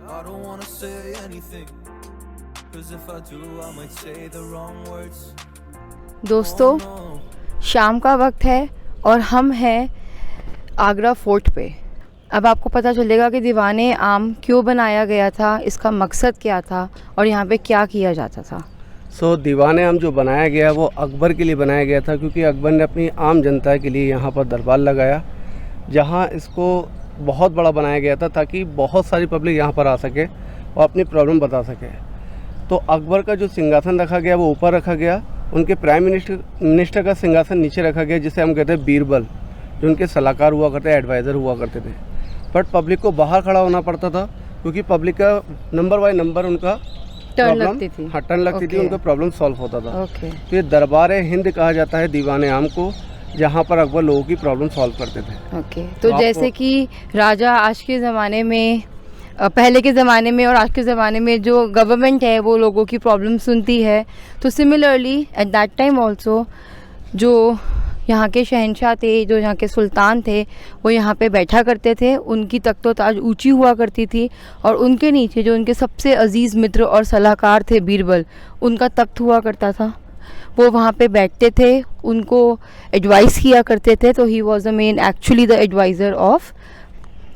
I don't wanna say anything, 'cause if I do, I might say the wrong words. दोस्तों, शाम का वक्त है और हम हैं आगरा फोर्ट पे। अब आपको पता चलेगा कि दीवाने आम क्यों बनाया गया था, इसका मकसद क्या था और यहाँ पे क्या किया जाता था। दीवाने आम जो बनाया गया वो अकबर के लिए बनाया गया था, क्योंकि अकबर ने अपनी आम जनता के लिए यहाँ पर दरबार लगाया, जहाँ इसको बहुत बड़ा बनाया गया था ताकि बहुत सारी पब्लिक यहाँ पर आ सके और अपनी प्रॉब्लम बता सके। तो अकबर का जो सिंहासन रखा गया वो ऊपर रखा गया, उनके प्राइम मिनिस्टर का सिंहासन नीचे रखा गया, जिसे हम कहते हैं बीरबल, जो उनके सलाहकार हुआ करते, एडवाइज़र हुआ करते थे। बट पब्लिक को बाहर खड़ा होना पड़ता था, क्योंकि पब्लिक का नंबर बाय नंबर उनका टर्न लगती थी। हाँ, टर्न लगती थी, उनका प्रॉब्लम सॉल्व होता था। तो ये दरबार हिंद कहा जाता है दीवाने आम को, जहाँ पर अकबर लोगों की प्रॉब्लम सॉल्व करते थे। तो जैसे कि राजा आज के ज़माने में, पहले के ज़माने में और आज के ज़माने में जो गवर्नमेंट है वो लोगों की प्रॉब्लम सुनती है, तो similarly at that time also जो यहाँ के शहंशाह थे, जो यहाँ के सुल्तान थे, वो यहाँ पे बैठा करते थे। उनकी तख्तोताज ऊंची हुआ करती थी और उनके नीचे जो उनके सबसे अजीज़ मित्र और सलाहकार थे बीरबल, उनका तख्त हुआ करता था। वो वहाँ पे बैठते थे, उनको एडवाइस किया करते थे। तो he was the main actually the advisor of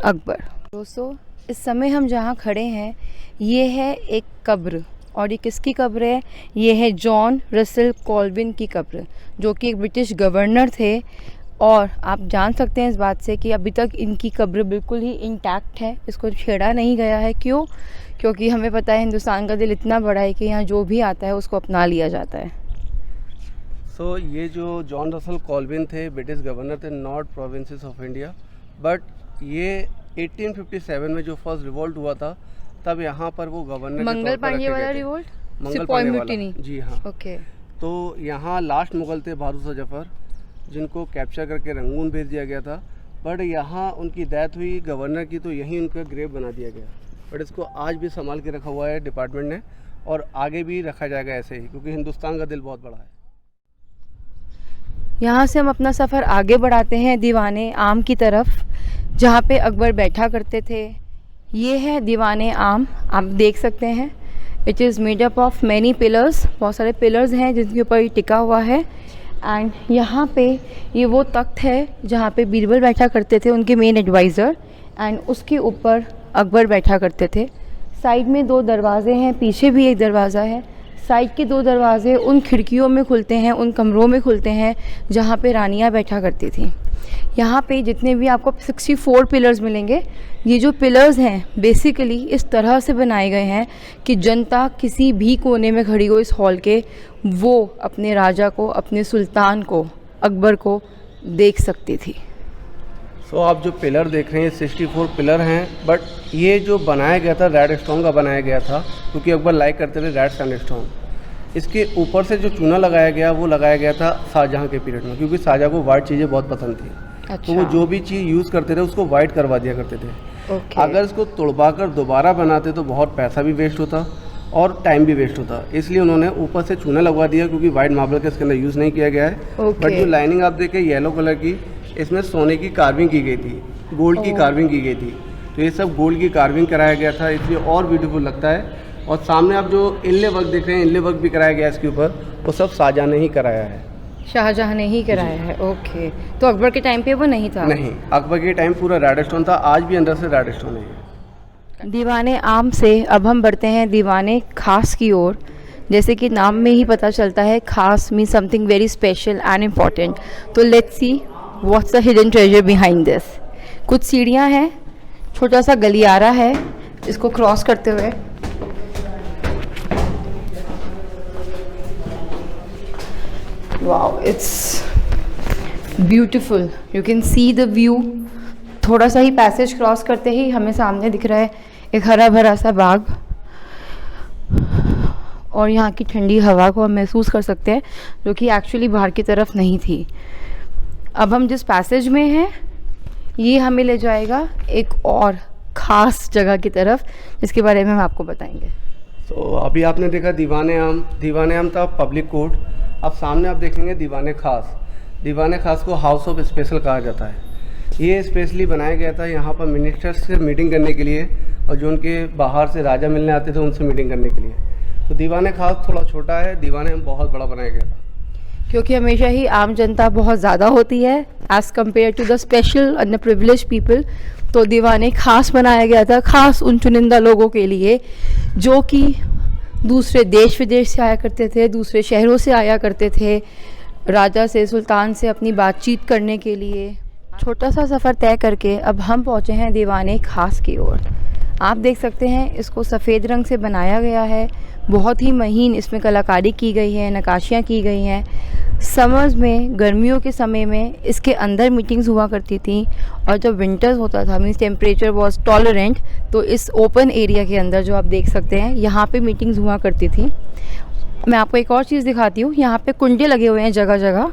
Akbar. दोस्तों, इस समय हम जहाँ खड़े हैं ये है एक कब्र, और ये किसकी कब्र है? ये है जॉन रसेल कॉल्विन की कब्र, जो कि एक ब्रिटिश गवर्नर थे। और आप जान सकते हैं इस बात से कि अभी तक इनकी कब्र बिल्कुल ही इंटैक्ट है, इसको छेड़ा नहीं गया है। क्यों? क्योंकि हमें पता है हिंदुस्तान का दिल इतना बड़ा है कि यहाँ जो भी आता है उसको अपना लिया जाता है। ये जो जॉन रसेल कॉल्विन थे, ब्रिटिश गवर्नर थे north provinces of India. But ये 1857 में जो फर्स्ट रिवोल्ट हुआ था, तब यहाँ पर वो गवर्नर मंगल पांडे वाला रिवोल्ट, मंगल पांडे वाला, जी हाँ। ओके। तो यहाँ लास्ट मुगल थे बहादुर शाह जफर, जिनको कैप्चर करके रंगून भेज दिया गया था। बट यहाँ उनकी डेथ हुई गवर्नर की, तो यहीं उनका ग्रेव बना दिया गया। बट इसको आज भी संभाल के रखा हुआ है डिपार्टमेंट ने, और आगे भी रखा जाएगा ऐसे ही, क्योंकि हिंदुस्तान का दिल बहुत बड़ा है। यहाँ से हम अपना सफ़र आगे बढ़ाते हैं दीवाने आम की तरफ, जहाँ पे अकबर बैठा करते थे। ये है दीवाने आम, आप देख सकते हैं। It is made up of many pillars, बहुत सारे पिलर्स हैं जिनके ऊपर ये टिका हुआ है। एंड यहाँ पे ये वो तख्त है जहाँ पे बीरबल बैठा करते थे, उनके मेन एडवाइज़र, एंड उसके ऊपर अकबर बैठा करते थे। साइड में 2 दरवाजे हैं, पीछे भी एक दरवाज़ा है। साइड के 2 दरवाजे उन खिड़कियों में खुलते हैं, उन कमरों में खुलते हैं जहाँ पे रानियाँ बैठा करती थी। यहाँ पे जितने भी आपको 64 पिलर्स मिलेंगे, ये जो पिलर्स हैं बेसिकली इस तरह से बनाए गए हैं कि जनता किसी भी कोने में खड़ी हो इस हॉल के, वो अपने राजा को, अपने सुल्तान को, अकबर को देख सकती थी। आप जो पिलर देख रहे हैं 64 पिलर हैं। बट ये जो बनाया गया था रेड स्टोन का बनाया गया था, क्योंकि अकबर लाइक करते थे रेड सैंडस्टोन। इसके ऊपर से जो चूना लगाया गया वो लगाया गया था शाहजहाँ के पीरियड में, क्योंकि शाहजहाँ को वाइट चीज़ें बहुत पसंद थी। अच्छा। तो वो जो भी चीज़ यूज़ करते थे उसको वाइट करवा दिया करते थे। अगर इसको तोड़वा कर दोबारा बनाते तो बहुत पैसा भी वेस्ट होता और टाइम भी वेस्ट होता, इसलिए उन्होंने ऊपर से चूना लगवा दिया, क्योंकि वाइट मार्बल का इसके अंदर यूज़ नहीं किया गया है। बट जो लाइनिंग आप देखें येलो कलर की, इसमें सोने की कार्विंग की गई थी, गोल्ड की कार्विंग की गई थी। तो ये सब गोल्ड की कार्विंग कराया गया था, इसलिए और ब्यूटीफुल लगता है। और सामने आप जो इनले वर्क देख रहे हैं, इनले वर्क भी कराया गया इसके ऊपर, वो सब शाहजहाँ ने ही कराया है। शाहजहाँ ने ही कराया है, ओके। तो अकबर के टाइम पे वो नहीं था? नहीं, अकबर के टाइम पूरा रेड स्टोन था, आज भी अंदर से रेड स्टोन है। दीवाने आम से अब हम बढ़ते हैं दीवाने खास की ओर। जैसे कि नाम में ही पता चलता है, खास mean something very special and important. तो let's see what's the hidden treasure behind this. कुछ सीढ़ियाँ हैं, छोटा सा गलियारा है, इसको क्रॉस करते हुए wow, it's beautiful, you can see the view. थोड़ा सा ही पैसेज क्रॉस करते ही हमें सामने दिख रहा है एक हरा भरा सा बाग, और यहाँ की ठंडी हवा को हम महसूस कर सकते हैं, जो कि एक्चुअली बाहर की तरफ नहीं थी। अब हम जिस पैसेज में हैं ये हमें ले जाएगा एक और ख़ास जगह की तरफ, जिसके बारे में हम आपको बताएंगे। तो अभी आपने देखा दीवाने आम था पब्लिक कोर्ट। अब सामने आप देखेंगे दीवाने खास को हाउस ऑफ स्पेशल कहा जाता है। ये स्पेशली बनाया गया था यहाँ पर मिनिस्टर्स से मीटिंग करने के लिए, और जो उनके बाहर से राजा मिलने आते थे उनसे मीटिंग करने के लिए। तो दीवाने खास थोड़ा छोटा है, दीवाने बहुत बड़ा बनाया गया था, क्योंकि हमेशा ही आम जनता बहुत ज़्यादा होती है as compare to the special and the privilege people. तो दीवाने खास बनाया गया था, खास उन चुनिंदा लोगों के लिए जो कि दूसरे देश विदेश से आया करते थे, दूसरे शहरों से आया करते थे, राजा से सुल्तान से अपनी बातचीत करने के लिए। छोटा सा सफ़र तय करके अब हम पहुँचे हैं दीवाने खास की ओर। आप देख सकते हैं इसको सफ़ेद रंग से बनाया गया है, बहुत ही महीन इसमें कलाकारी की गई है, नक्काशियाँ की गई हैं। समर्स में, गर्मियों के समय में इसके अंदर मीटिंग्स हुआ करती थी, और जब विंटर्स होता था मीन्स टेम्परेचर वाज टॉलरेंट, तो इस ओपन एरिया के अंदर जो आप देख सकते हैं यहाँ पे मीटिंग्स हुआ करती थी। मैं आपको एक और चीज़ दिखाती हूँ, यहाँ पे कुंडे लगे हुए हैं जगह जगह,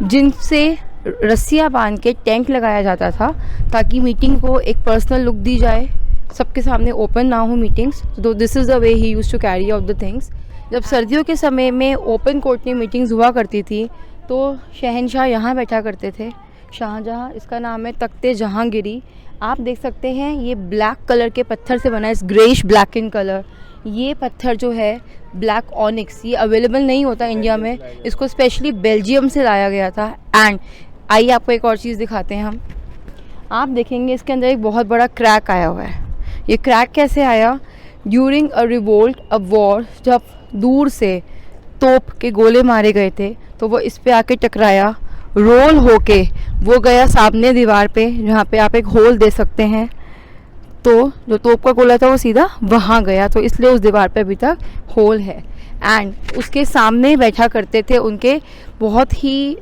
जिनसे रस्सियाँ बांध के टेंट लगाया जाता था ताकि मीटिंग को एक पर्सनल लुक दी जाए, सबके सामने ओपन ना हो मीटिंग्स। तो this is the way he used to carry out the things. जब सर्दियों के समय में ओपन कोर्ट में मीटिंग्स हुआ करती थी तो शहंशाह यहाँ बैठा करते थे, शाहजहाँ। इसका नाम है तख्ते जहांगीरी। आप देख सकते हैं ये ब्लैक कलर के पत्थर से बना है, इस ग्रेइश ब्लैक इन कलर। ये पत्थर जो है ब्लैक ऑनिक्स, ये अवेलेबल नहीं होता इंडिया में, इसको स्पेशली बेल्जियम से लाया गया था। एंड आइए आपको एक और चीज़ दिखाते हैं हम। आप देखेंगे इसके अंदर एक बहुत बड़ा क्रैक आया हुआ है। ये क्रैक कैसे आया? During a revolt, a war, जब दूर से तोप के गोले मारे गए थे तो वो इस पे आके टकराया, रोल होके वो गया सामने दीवार पे, जहाँ पे आप एक होल दे सकते हैं। तो जो तोप का गोला था वो सीधा वहाँ गया, तो इसलिए उस दीवार पे अभी तक होल है। एंड उसके सामने बैठा करते थे उनके बहुत ही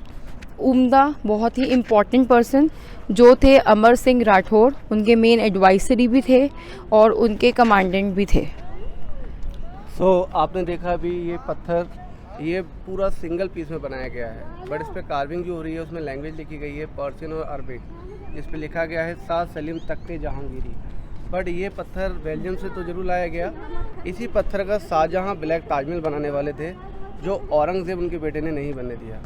उम्दा, बहुत ही इम्पॉर्टेंट पर्सन जो थे अमर सिंह राठौर। उनके मेन एडवाइजरी भी थे और उनके कमांडेंट भी थे। आपने देखा अभी ये पत्थर, ये पूरा सिंगल पीस में बनाया गया है, बट इस पर कार्विंग जो हो रही है उसमें लैंग्वेज लिखी गई है पर्शियन और अरबिक, जिस पे लिखा गया है शाह सलीम तख्ते जहांगीरी। बट ये पत्थर बेल्जियम से तो जरूर लाया गया। इसी पत्थर का शाहजहाँ ब्लैक ताजमहल बनाने वाले थे, जो औरंगज़ेब उनके बेटे ने नहीं बनने दिया,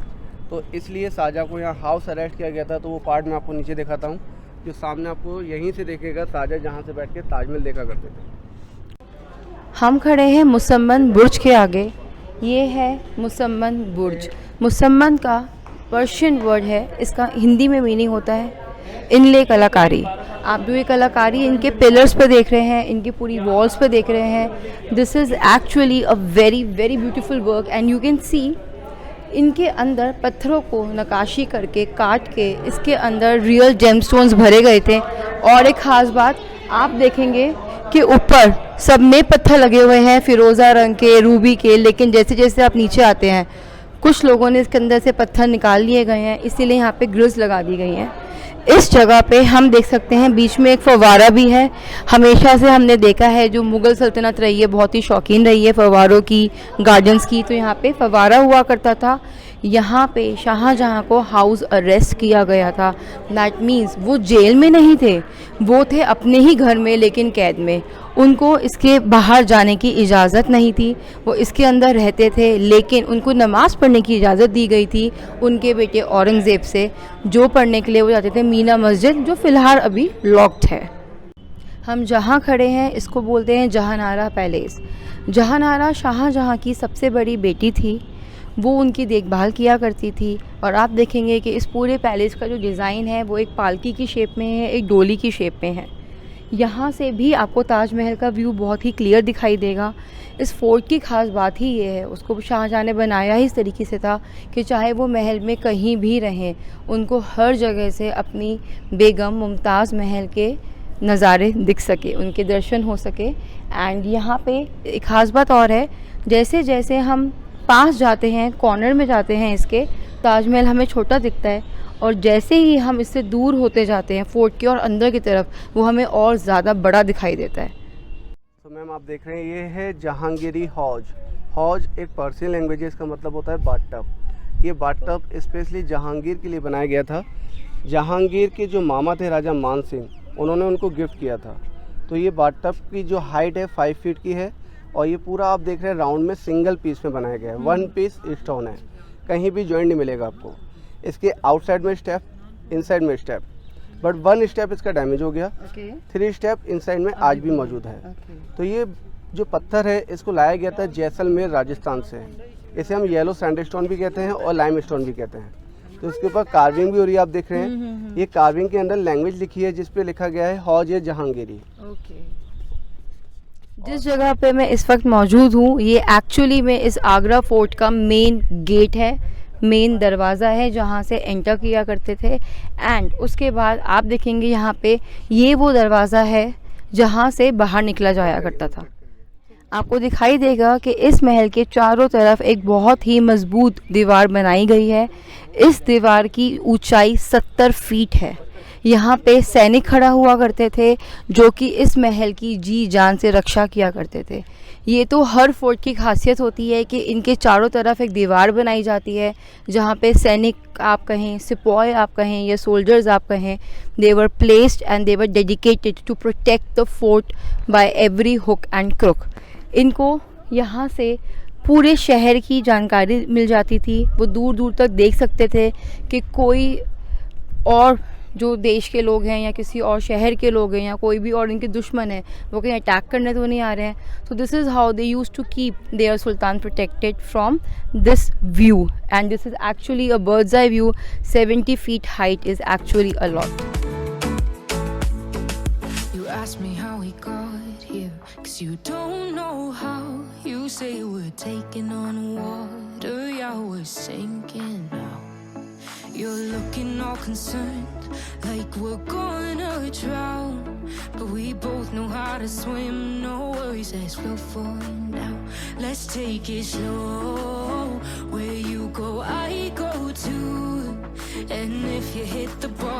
तो इसलिए शाहजहाँ को यहाँ हाउस अरेस्ट किया गया था। तो वो पार्ट मैं आपको नीचे दिखाता हूँ, जो सामने आपको यहीं से देखेगा शाहजहाँ जहाँ से बैठ के ताजमहल देखा करते थे। हम खड़े हैं मुसम्मन बुर्ज के आगे। ये है मुसम्मन बुर्ज। मुसम्मन का पर्शियन वर्ड है, इसका हिंदी में मीनिंग होता है इनले कलाकारी। आप जो ये कलाकारी इनके पिलर्स पे देख रहे हैं, इनकी पूरी वॉल्स पे देख रहे हैं, this is actually a very very beautiful work. And you can see इनके अंदर पत्थरों को नक्काशी करके काट के इसके अंदर रियल जेमस्टोन्स भरे गए थे। और एक ख़ास बात आप देखेंगे कि ऊपर सब में पत्थर लगे हुए हैं फिरोज़ा रंग के, रूबी के, लेकिन जैसे जैसे आप नीचे आते हैं कुछ लोगों ने इसके अंदर से पत्थर निकाल लिए गए हैं, इसीलिए यहाँ पे ग्रिल्स लगा दी गई हैं। इस जगह पे हम देख सकते हैं बीच में एक फव्वारा भी है। हमेशा से हमने देखा है, जो मुग़ल सल्तनत रही है बहुत ही शौकीन रही है फव्वारों की, गार्डन्स की, तो यहाँ पे फव्वारा हुआ करता था। यहाँ पे शाहजहाँ को हाउस अरेस्ट किया गया था। दैट मीन्स वो जेल में नहीं थे, वो थे अपने ही घर में लेकिन कैद में। उनको इसके बाहर जाने की इजाज़त नहीं थी, वो इसके अंदर रहते थे, लेकिन उनको नमाज़ पढ़ने की इजाज़त दी गई थी उनके बेटे औरंगज़ेब से, जो पढ़ने के लिए वो जाते थे मीना मस्जिद, जो फ़िलहाल अभी लॉक्ड है। हम जहाँ खड़े हैं इसको बोलते हैं जहानारा पैलेस। जहानारा शाहजहाँ की सबसे बड़ी बेटी थी, वो उनकी देखभाल किया करती थी। और आप देखेंगे कि इस पूरे पैलेस का जो डिज़ाइन है वो एक पालकी की शेप में है, एक डोली की शेप में है। यहाँ से भी आपको ताजमहल का व्यू बहुत ही क्लियर दिखाई देगा। इस फोर्ट की ख़ास बात ही ये है, उसको शाहजहाँ ने बनाया ही इस तरीके से था कि चाहे वो महल में कहीं भी रहें, उनको हर जगह से अपनी बेगम मुमताज़ महल के नज़ारे दिख सके, उनके दर्शन हो सके। एंड यहाँ पे एक ख़ास बात और है, जैसे जैसे हम पास जाते हैं, कॉर्नर में जाते हैं इसके, ताजमहल हमें छोटा दिखता है, और जैसे ही हम इससे दूर होते जाते हैं फोर्ट की और अंदर की तरफ, वो हमें और ज़्यादा बड़ा दिखाई देता है। तो मैम आप देख रहे हैं ये है जहांगीरी हौज। हौज एक पर्शियन लैंग्वेज है, इसका मतलब होता है बाथटब। ये बाथटब स्पेशली जहांगीर के लिए बनाया गया था। जहांगीर के जो मामा थे राजा मान सिंह, उन्होंने उनको गिफ्ट किया था। तो ये बाथटब की जो हाइट है 5 फीट की है, और ये पूरा आप देख रहे हैं राउंड में सिंगल पीस में बनाया गया है। 1 पीस स्टोन है, कहीं भी जॉइंट नहीं मिलेगा आपको। इसके आउटसाइड में स्टेप, इनसाइड में स्टेप। बट 1 स्टेप इसका डैमेज हो गया, ओके 3 स्टेप इनसाइड में आज भी मौजूद है। ओके तो ये जो पत्थर है इसको लाया गया था जैसलमेर राजस्थान से। इसे हम येलो सैंडस्टोन भी कहते हैं और लाइम स्टोन भी कहते हैं। तो इसके ऊपर कार्विंग भी हो रही है, आप देख रहे हैं। ये कार्विंग के अंदर लैंग्वेज लिखी है जिस पे लिखा गया है हौज जहांगीरी। ओके। जिस जगह पे मैं इस वक्त मौजूद हूँ ये एक्चुअली में इस आगरा फोर्ट का मेन गेट है, मेन दरवाज़ा है जहाँ से एंटर किया करते थे। एंड उसके बाद आप देखेंगे यहाँ पे ये वो दरवाज़ा है जहाँ से बाहर निकला जाया करता था। आपको दिखाई देगा कि इस महल के चारों तरफ एक बहुत ही मजबूत दीवार बनाई गई है। इस दीवार की ऊंचाई 70 फीट है। यहाँ पे सैनिक खड़ा हुआ करते थे जो कि इस महल की जी जान से रक्षा किया करते थे। ये तो हर फोर्ट की खासियत होती है कि इनके चारों तरफ एक दीवार बनाई जाती है जहाँ पे सैनिक आप कहें, सिपाही आप कहें या सोल्जर्स आप कहें, they were placed and they were dedicated to protect the fort by every hook and crook. इनको यहाँ से पूरे शहर की जानकारी मिल जाती थी। वो दूर दूर तक देख सकते थे कि कोई और जो देश के लोग हैं या किसी और शहर के लोग हैं या कोई भी और इनके दुश्मन है वो कहीं अटैक करने तो नहीं आ रहे हैं। So this is how they use to keep their sultan protected from this view. And this is actually a bird's eye view. 70 feet height is actually a lot. You ask me how we got here, 'cause you don't know how. You say we're taking on water, yeah, we're sinking now. You're looking all concerned, like we're gonna drown. But we both know how to swim, no worries as we'll fall now. Let's take it slow, where you go, I go too. And if you hit the bottom,